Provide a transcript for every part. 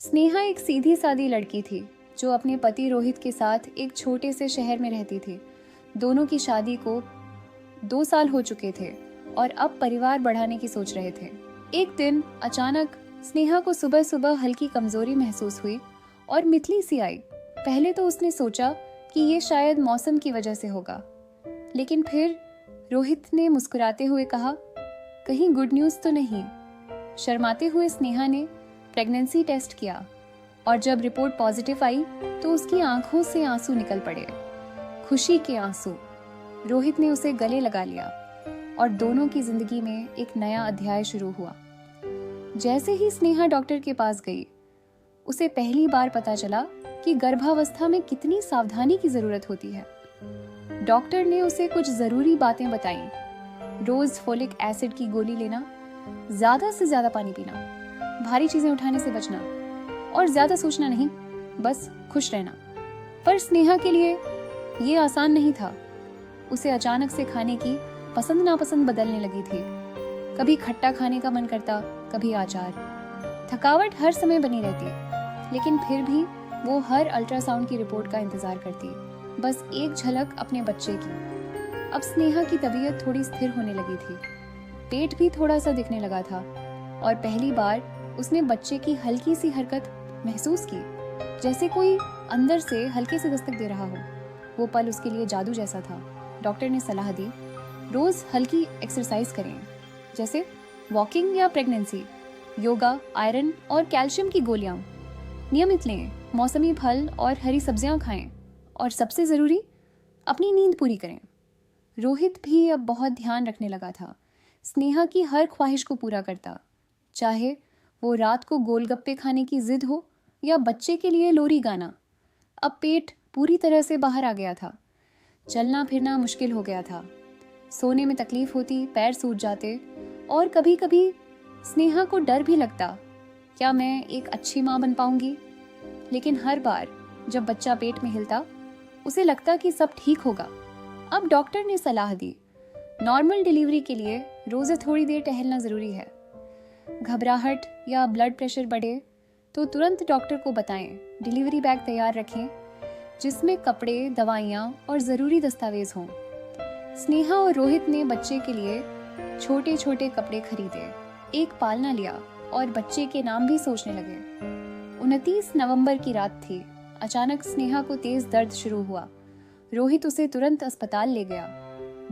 स्नेहा एक सीधी सादी लड़की थी जो अपने पति रोहित के साथ एक छोटे से शहर में रहती थी। दोनों की शादी को 2 साल हो चुके थे और अब परिवार बढ़ाने की सोच रहे थे। एक दिन अचानक स्नेहा को सुबह सुबह हल्की कमजोरी महसूस हुई और मितली सी आई। पहले तो उसने सोचा कि ये शायद मौसम की वजह से होगा, लेकिन फिर रोहित ने मुस्कुराते हुए कहा, कहीं गुड न्यूज़ तो नहीं। शर्माते हुए स्नेहा ने प्रेगनेंसी टेस्ट किया और जब रिपोर्ट पॉजिटिव आई तो उसकी आंखों से आंसू निकल पड़े, खुशी के आंसू। रोहित ने उसे गले लगा लिया और दोनों की जिंदगी में एक नया अध्याय शुरू हुआ। जैसे ही स्नेहा डॉक्टर के पास गई, उसे पहली बार पता चला कि गर्भावस्था में कितनी सावधानी की जरूरत होती है। डॉक्टर ने उसे कुछ जरूरी बातें बताई। रोज फोलिक एसिड की गोली लेना, ज्यादा से ज्यादा पानी पीना, भारी चीजें उठाने से बचना और ज्यादा सोचना नहीं, बस खुश रहना। पर स्नेहा के लिए ये आसान नहीं था। उसे अचानक से खाने की पसंद नापसंद बदलने लगी थी। कभी खट्टा खाने का मन करता, कभी अचार। थकावट हर समय बनी रहती, लेकिन फिर भी वो हर अल्ट्रासाउंड की रिपोर्ट का इंतजार करती, बस एक झलक अपने बच्चे की। अब स्नेहा की तबीयत थोड़ी स्थिर होने लगी थी, पेट भी थोड़ा सा दिखने लगा था और पहली बार उसने बच्चे की हल्की सी हरकत महसूस की, जैसे कोई अंदर से हल्के से दस्तक दे रहा हो। वो पल उसके लिए जादू जैसा था। डॉक्टर ने सलाह दी, रोज हल्की एक्सरसाइज करें, जैसे वॉकिंग या प्रेगनेंसी, योगा, आयरन और कैल्शियम की गोलियां नियमित लें, मौसमी फल और हरी सब्जियां खाएं और सबसे ज़रूरी अपनी नींद पूरी करें। रोहित भी अब बहुत ध्यान रखने लगा था। स्नेहा की हर ख्वाहिश को पूरा करता, चाहे वो रात को गोलगप्पे खाने की जिद हो या बच्चे के लिए लोरी गाना। अब पेट पूरी तरह से बाहर आ गया था, चलना फिरना मुश्किल हो गया था, सोने में तकलीफ होती, पैर सूज जाते और कभी कभी स्नेहा को डर भी लगता, क्या मैं एक अच्छी माँ बन पाऊंगी। लेकिन हर बार जब बच्चा पेट में हिलता, उसे लगता कि सब ठीक होगा। अब डॉक्टर ने सलाह दी, नॉर्मल डिलीवरी के लिए रोज़ थोड़ी देर टहलना ज़रूरी है। घबराहट या ब्लड प्रेशर बढ़े तो तुरंत डॉक्टर को बताएं। डिलीवरी बैग तैयार रखें जिसमें कपड़े, दवाइयाँ और ज़रूरी दस्तावेज हों। स्नेहा और रोहित ने बच्चे के लिए छोटे छोटे कपड़े खरीदे, एक पालना लिया और बच्चे के नाम भी सोचने लगे। 29 नवंबर की रात थी। अचानक स्नेहा को तेज दर्द शुरू हुआ। रोहित उसे तुरंत अस्पताल ले गया।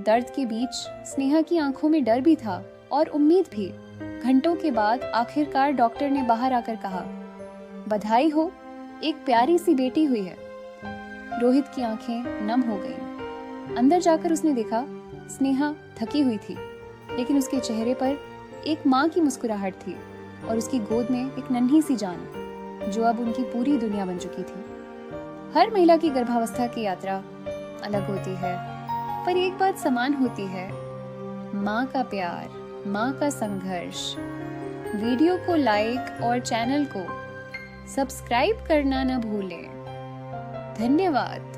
दर्द के बीच स्नेहा की आंखों में डर भी था और उम्मीद भी। घंटों के बाद आखिरकार डॉक्टर ने बाहर आकर कहा, बधाई हो, एक प्यारी सी बेटी हुई है। रोहित की आंखें नम हो गईं। अंदर जाकर उसने देखा, स्नेहा थकी हुई थी, लेकिन उसके चेहरे पर एक माँ की मुस्कुराहट थी और उसकी गोद में एक नन्ही सी जान, जो अब उनकी पूरी दुनिया बन चुकी थी। हर महिला की गर्भावस्था की यात्रा अलग होती है, पर एक बात समान होती है, माँ का प्यार, माँ का संघर्ष। वीडियो को लाइक और चैनल को सब्सक्राइब करना न भूलें। धन्यवाद।